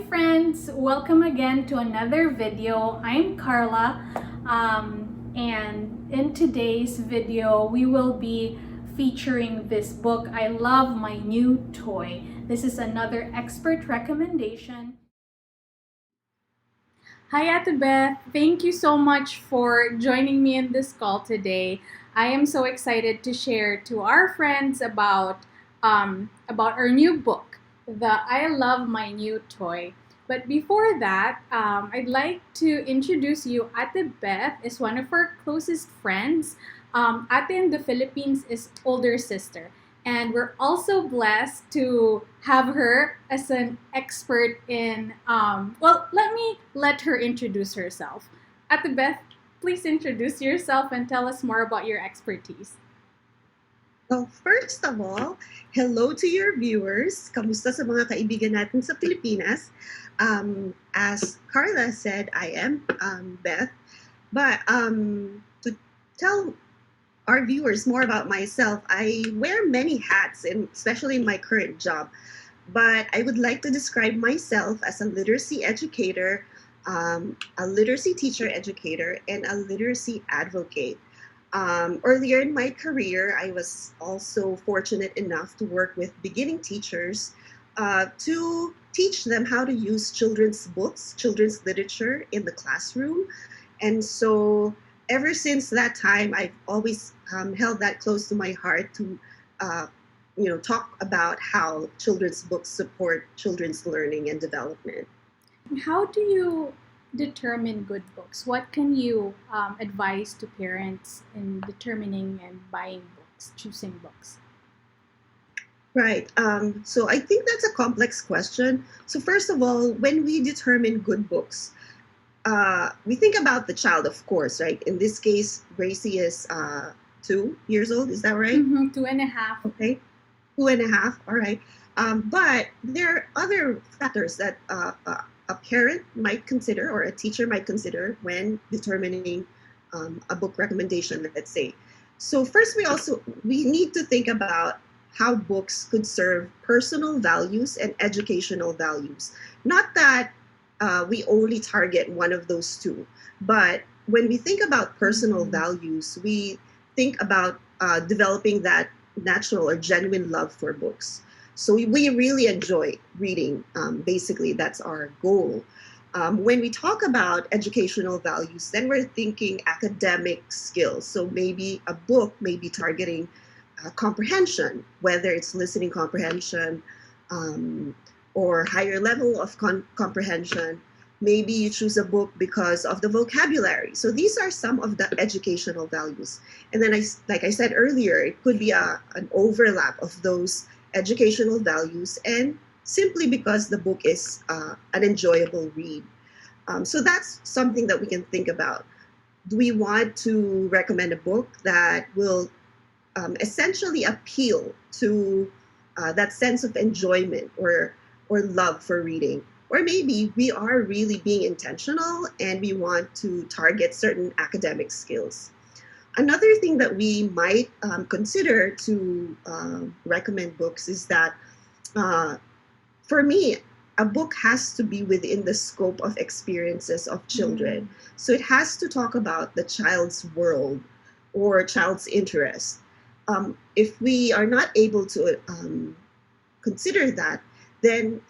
friends, welcome again to another video. I'm Carla, and in today's video we will be featuring this book, I Love My New Toy. This is another expert recommendation. Hi Ate Beth, thank you so much for joining me in this call today. I am so excited to share to our friends about our new book, the I Love My New Toy. But before that, I'd like to introduce you. Ate Beth is one of our closest friends. Ate in the Philippines is older sister. And we're also blessed to have her as an expert in, let her introduce herself. Ate Beth, please introduce yourself and tell us more about your expertise. Well, first of all, hello to your viewers. Kamusta sa mga kaibigan natin sa Pilipinas? As Carla said, I am Beth. But to tell our viewers more about myself, I wear many hats, especially in my current job. But I would like to describe myself as a literacy educator, a literacy teacher educator, and a literacy advocate. Earlier in my career, I was also fortunate enough to work with beginning teachers to teach them how to use children's books, children's literature in the classroom. And so ever since that time, I've always held that close to my heart to talk about how children's books support children's learning and development. How do you determine good books? What can you advise to parents in determining and buying books, choosing books? Right. So I think that's a complex question. So first of all, when we determine good books, we think about the child, of course, right? In this case, Gracie is 2 years old. Is that right? Mm-hmm, 2.5. Okay, 2.5. All right. But there are other factors that a parent might consider or a teacher might consider when determining a book recommendation, let's say. So first, we need to think about how books could serve personal values and educational values. Not that we only target one of those two, but when we think about personal values, we think about developing that natural or genuine love for books. So we really enjoy reading. Basically, that's our goal. When we talk about educational values, then we're thinking academic skills. So maybe a book may be targeting comprehension, whether it's listening comprehension or higher level of comprehension. Maybe you choose a book because of the vocabulary. So these are some of the educational values. And then, like I said earlier, it could be an overlap of those educational values and simply because the book is an enjoyable read. So that's something that we can think about. Do we want to recommend a book that will essentially appeal to that sense of enjoyment or love for reading? Or maybe we are really being intentional and we want to target certain academic skills. Another thing that we might consider to recommend books is that, for me, a book has to be within the scope of experiences of children. So it has to talk about the child's world or child's interest. If we are not able to consider that, then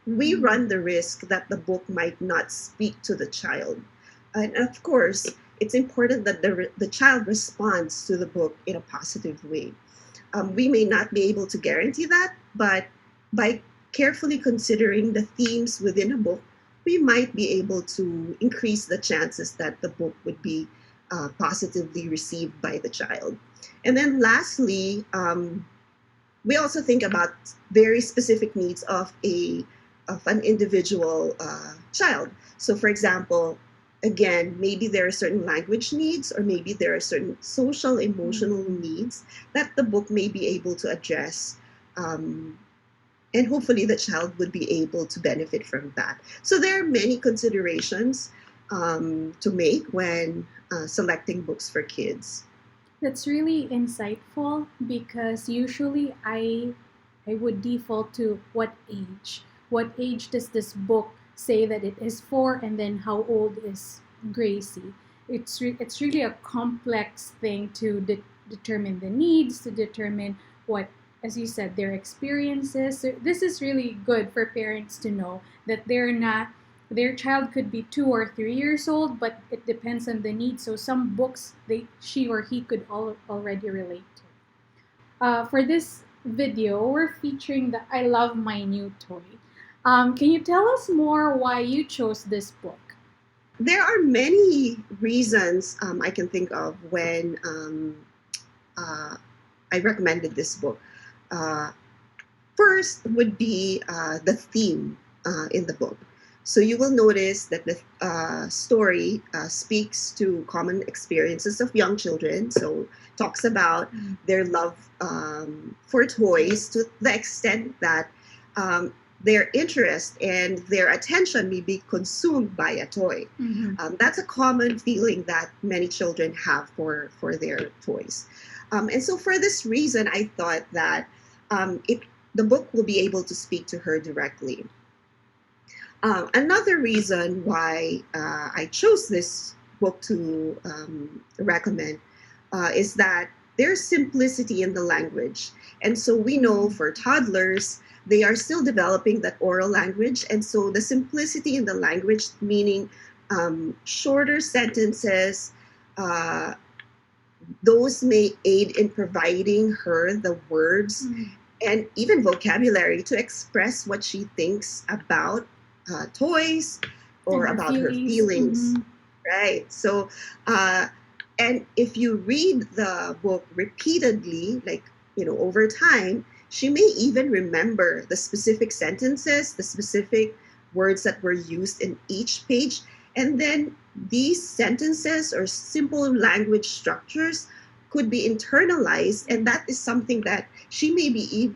we run the risk that the book might not speak to the child. And of course, it's important that the child responds to the book in a positive way. We may not be able to guarantee that, but by carefully considering the themes within a book, we might be able to increase the chances that the book would be positively received by the child. And then lastly, we also think about very specific needs of an individual child. So for example, again, maybe there are certain language needs or maybe there are certain social, emotional needs that the book may be able to address. And hopefully the child would be able to benefit from that. So there are many considerations to make when selecting books for kids. That's really insightful because usually I would default to what age. What age does this book say that it is 4, and then how old is Gracie. It's really a complex thing to determine the needs, to determine what, as you said, their experiences. So this is really good for parents to know that they're not, their child could be 2 or 3 years old, but it depends on the needs. So some books she or he could already relate to. For this video, we're featuring the I Love My New Toy. Can you tell us more why you chose this book? There are many reasons I can think of when I recommended this book. First would be the theme in the book. So you will notice that the story speaks to common experiences of young children. So talks about their love for toys to the extent that their interest and their attention may be consumed by a toy. That's a common feeling that many children have for their toys. And so for this reason, I thought that the book will be able to speak to her directly. Another reason why I chose this book to recommend is that there's simplicity in the language. And so we know for toddlers, they are still developing that oral language. And so the simplicity in the language, meaning shorter sentences, those may aid in providing her the words and even vocabulary to express what she thinks about toys or about her feelings. Right? So, and if you read the book repeatedly, like, over time, she may even remember the specific sentences, the specific words that were used in each page. And then these sentences or simple language structures could be internalized. And that is something that she may be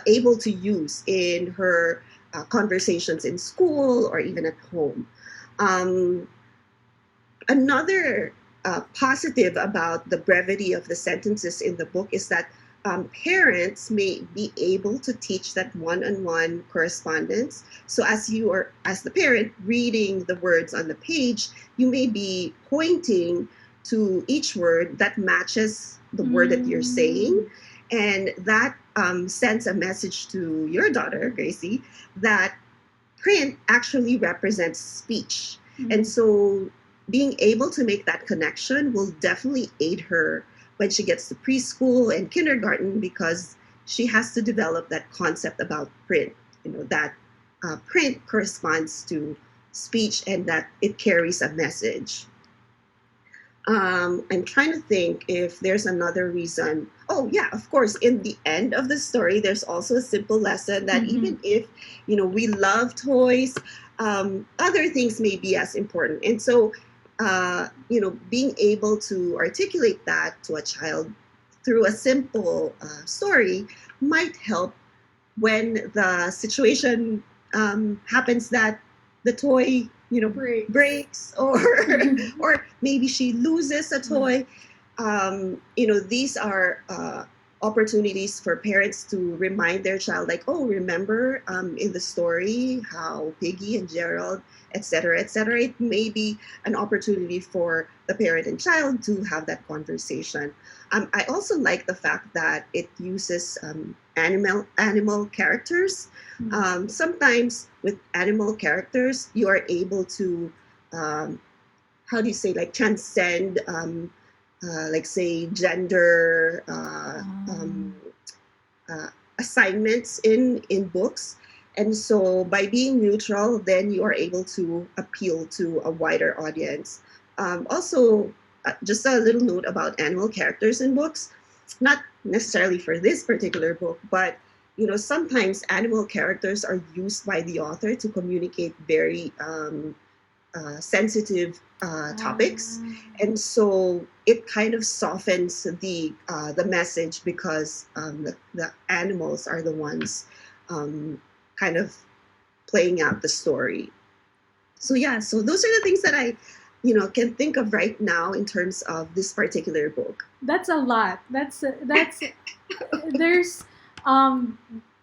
able to use in her conversations in school or even at home. Another positive about the brevity of the sentences in the book is that parents may be able to teach that one-on-one correspondence. So as the parent reading the words on the page, you may be pointing to each word that matches the word that you're saying. And that sends a message to your daughter, Gracie, that print actually represents speech. And so being able to make that connection will definitely aid her when she gets to preschool and kindergarten, because she has to develop that concept about print, that print corresponds to speech and that it carries a message. I'm trying to think if there's another reason. Oh, yeah, of course. In the end of the story, there's also a simple lesson that even if, we love toys, other things may be as important. And so, being able to articulate that to a child through a simple story might help when the situation happens that the toy breaks or maybe she loses a toy. These are opportunities for parents to remind their child, like, oh, remember in the story how Piggy and Gerald, etc., etc. It may be an opportunity for the parent and child to have that conversation. I also like the fact that it uses animal characters. Sometimes with animal characters, you are able to, how do you say, like transcend, like say gender assignments in books. And so by being neutral, then you are able to appeal to a wider audience. Also, just a little note about animal characters in books, not necessarily for this particular book, but sometimes animal characters are used by the author to communicate very sensitive topics, and so it kind of softens the message because the animals are the ones kind of playing out the story. So yeah, so those are the things that I can think of right now in terms of this particular book. That's a lot. There's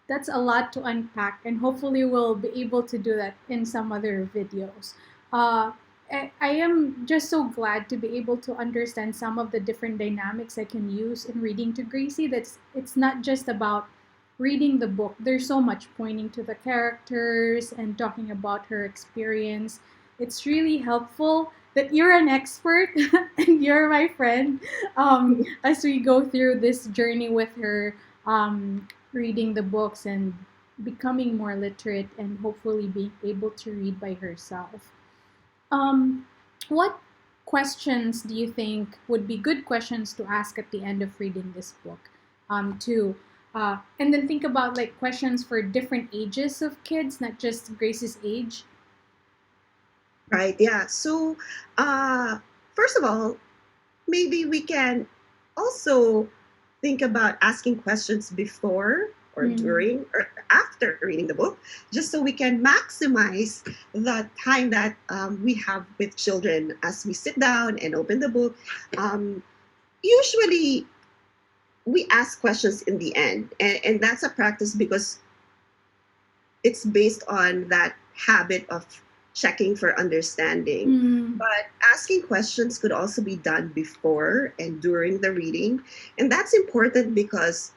that's a lot to unpack, and hopefully we'll be able to do that in some other videos. Uh, I am just so glad to be able to understand some of the different dynamics I can use in reading to Gracie. That's it's not just about reading the book. There's so much pointing to the characters and talking about her experience. It's really helpful that you're an expert and you're my friend as we go through this journey with her, reading the books and becoming more literate and hopefully being able to read by herself. Um, what questions do you think would be good questions to ask at the end of reading this book? To And then think about like questions for different ages of kids, not just Grace's age. Right. Yeah. So, first of all, maybe we can also think about asking questions before or Mm. during or after reading the book, just so we can maximize the time that we have with children as we sit down and open the book. Usually, we ask questions in the end, and that's a practice because it's based on that habit of checking for understanding. Mm. But asking questions could also be done before and during the reading. And that's important because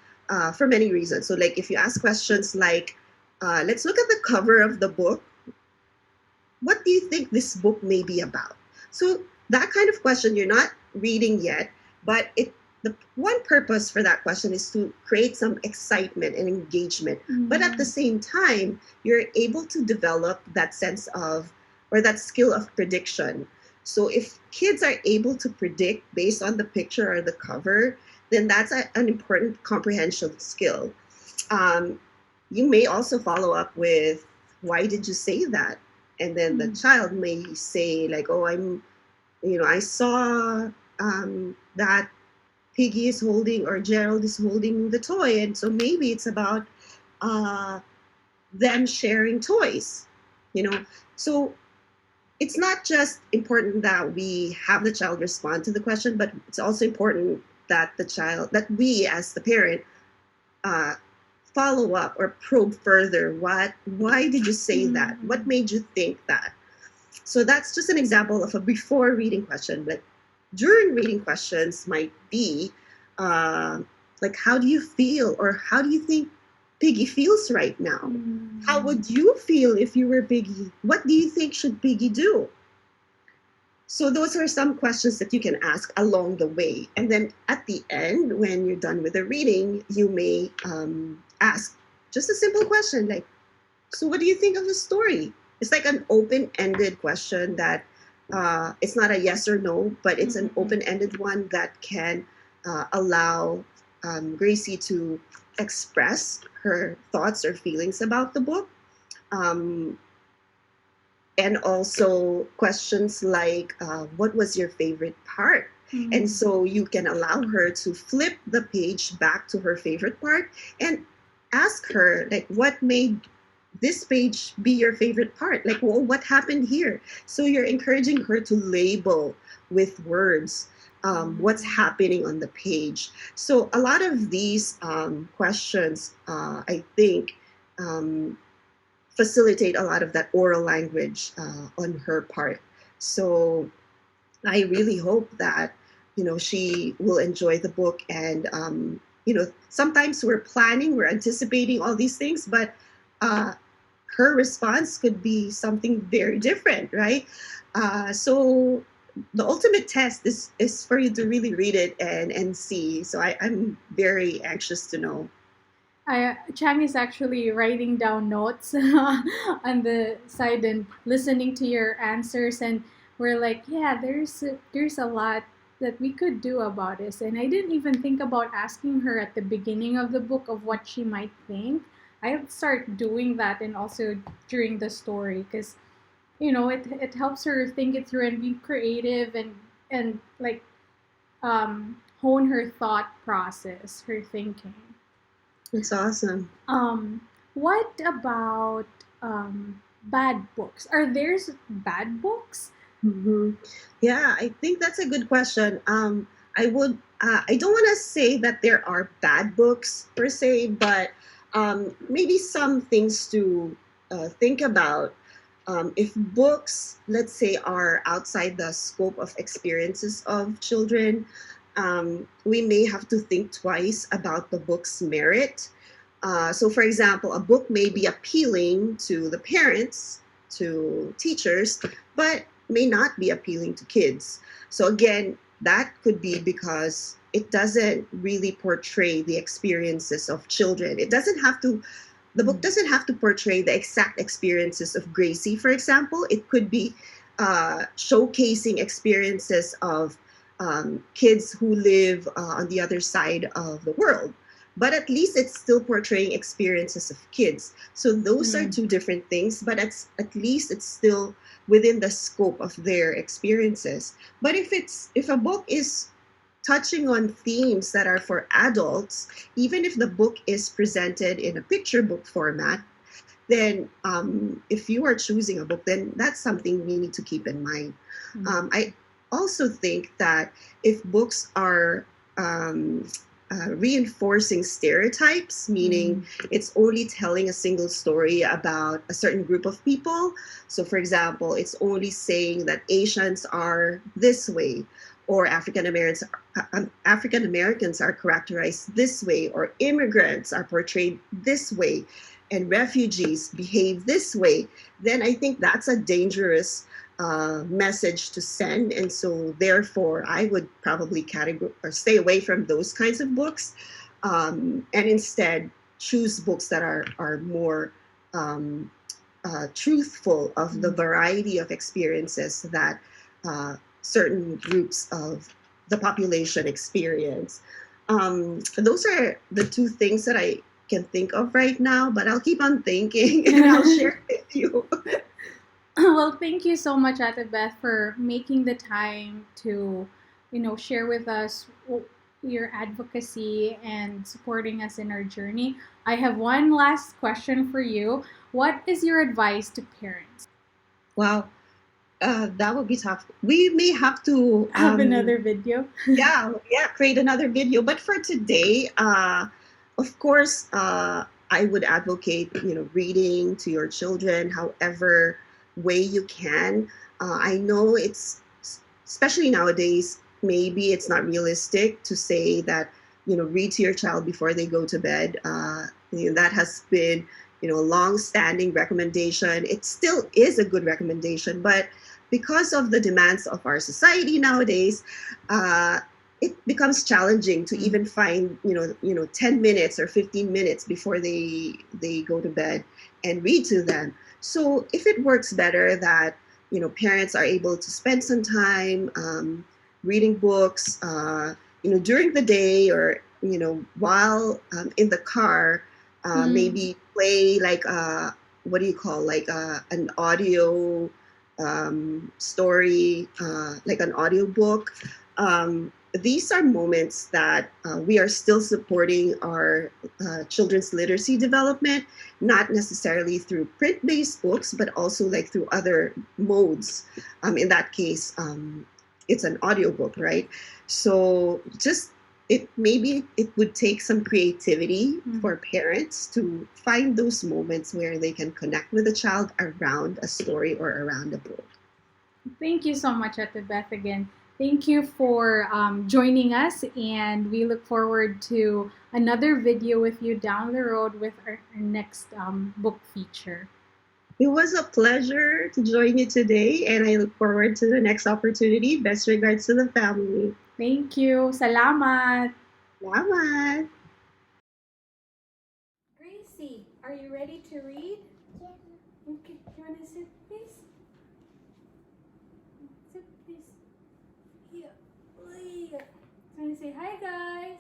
for many reasons. So, like, if you ask questions like, let's look at the cover of the book. What do you think this book may be about? So, that kind of question, you're not reading yet, but the one purpose for that question is to create some excitement and engagement. But at the Mm. same time, you're able to develop that sense of, or that skill of prediction. So if kids are able to predict based on the picture or the cover, then that's an important comprehension skill. Um, you may also follow up with, why did you say that? And then the Mm. child may say, like, oh, I saw that Piggy is holding or Gerald is holding the toy. And so maybe it's about uh, them sharing toys, you know. So it's not just important that we have the child respond to the question, but it's also important that that we as the parent uh, follow up or probe further. Why did you say that? What Mm. made you think that? So that's just an example of a before reading question. But during reading questions might be uh, like, how do you feel, or how do you think Piggy feels right now? How Mm. would you feel if you were Piggy? What do you think should Piggy do? So those are some questions that you can ask along the way. And then at the end, when you're done with the reading, you may ask just a simple question like, so what do you think of the story? It's like an open-ended question that it's not a yes or no, but it's an Mm. open-ended one that can allow Gracie to express her thoughts or feelings about the book. Um, and also questions like, what was your favorite part? And Mm. so you can allow her to flip the page back to her favorite part and ask her, like, what made this page be your favorite part? Like, well, what happened here? So you're encouraging her to label with words what's Mm. happening on the page. So a lot of these questions, I think, um, facilitate a lot of that oral language on her part. So I really hope that she will enjoy the book. And sometimes we're planning, we're anticipating all these things, but uh, her response could be something very different, right? So the ultimate test is for you to really read it and see. So I'm very anxious to know. Chang is actually writing down notes on the side and listening to your answers, and we're like, yeah, there's a lot that we could do about this, and I didn't even think about asking her at the beginning of the book of what she might think. I'll start doing that, and also during the story, because it helps her think it through and be creative and like hone her thought process, her thinking. It's awesome. Um, what about bad books? Are there bad books? Hmm. Yeah, I think that's a good question. I don't want to say that there are bad books per se, but Maybe some things to think about. If books, let's say, are outside the scope of experiences of children, we may have to think twice about the book's merit. So, for example, a book may be appealing to the parents, to teachers, but may not be appealing to kids. So, again, that could be because it doesn't really portray the experiences of children. It doesn't have to, the book doesn't have to portray the exact experiences of Gracie, for example. It could be showcasing experiences of kids who live on the other side of the world. But at least it's still portraying experiences of kids. So those are two different things, but at least it's still within the scope of their experiences. But if a book is touching on themes that are for adults, even if the book is presented in a picture book format, then if you are choosing a book, then that's something we need to keep in mind. I also think that if books are reinforcing stereotypes, meaning it's only telling a single story about a certain group of people. So, for example, it's only saying that Asians are this way, or African Americans are characterized this way, or immigrants are portrayed this way, and refugees behave this way, then I think that's a dangerous message to send. And so, therefore, I would probably stay away from those kinds of books, and instead choose books that are more truthful of the variety of experiences that certain groups of the population experience. Those are the two things that I can think of right now, but I'll keep on thinking and I'll share it with you. Well, thank you so much, Ate Beth, for making the time to, share with us your advocacy and supporting us in our journey. I have one last question for you. What is your advice to parents? Wow, that would be tough. We may have to Have another video. yeah, create another video. But for today, of course, I would advocate, reading to your children, however way you can. I know it's, especially nowadays, maybe it's not realistic to say that, read to your child before they go to bed. That has been, a long-standing recommendation. It still is a good recommendation, but because of the demands of our society nowadays, it becomes challenging to even find 10 minutes or 15 minutes before they go to bed and read to them. So if it works better that parents are able to spend some time reading books during the day, or while in the car, maybe play like what do you call, like an audio story, like an audio book. These are moments that we are still supporting our children's literacy development, not necessarily through print-based books, but also like through other modes. In that case, it's an audiobook, right? So maybe it would take some creativity for parents to find those moments where they can connect with a child around a story or around a book. Thank you so much, Ate Beth, again. Thank you for joining us, and we look forward to another video with you down the road with our next book feature. It was a pleasure to join you today, and I look forward to the next opportunity. Best regards to the family. Thank you. Salamat. Salamat. Gracie, are you ready to read? Yeah. Okay, you want to sit, please? Sit, please. Yeah. So you say hi, guys.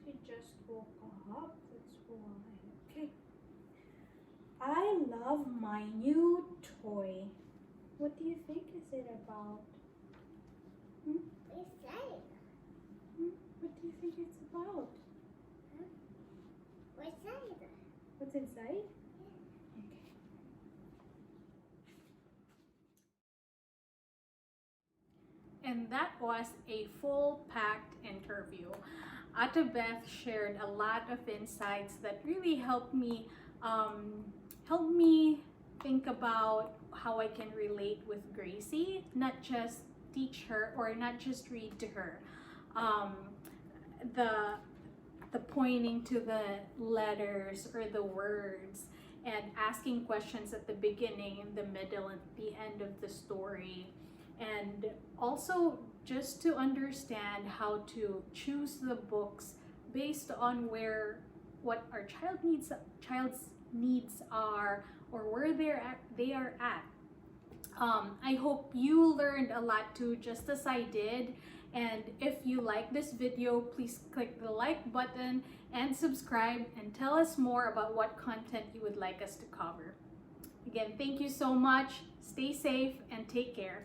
She just woke up. That's why. Okay. I love my new toy. What do you think is it about? What's that? What do you think it's about? Huh? What's that? What's inside? Okay. And that was a full-packed interview. Ate Beth shared a lot of insights that really helped me think about how I can relate with Gracie, not just teach her or not just read to her. Um, the the pointing to the letters or the words and asking questions at the beginning, in the middle, and the end of the story. And also just to understand how to choose the books based on what our child's needs are, or where they are at. I hope you learned a lot too, just as I did. And if you like this video, please click the like button and subscribe, and tell us more about what content you would like us to cover. Again, thank you so much. Stay safe and take care.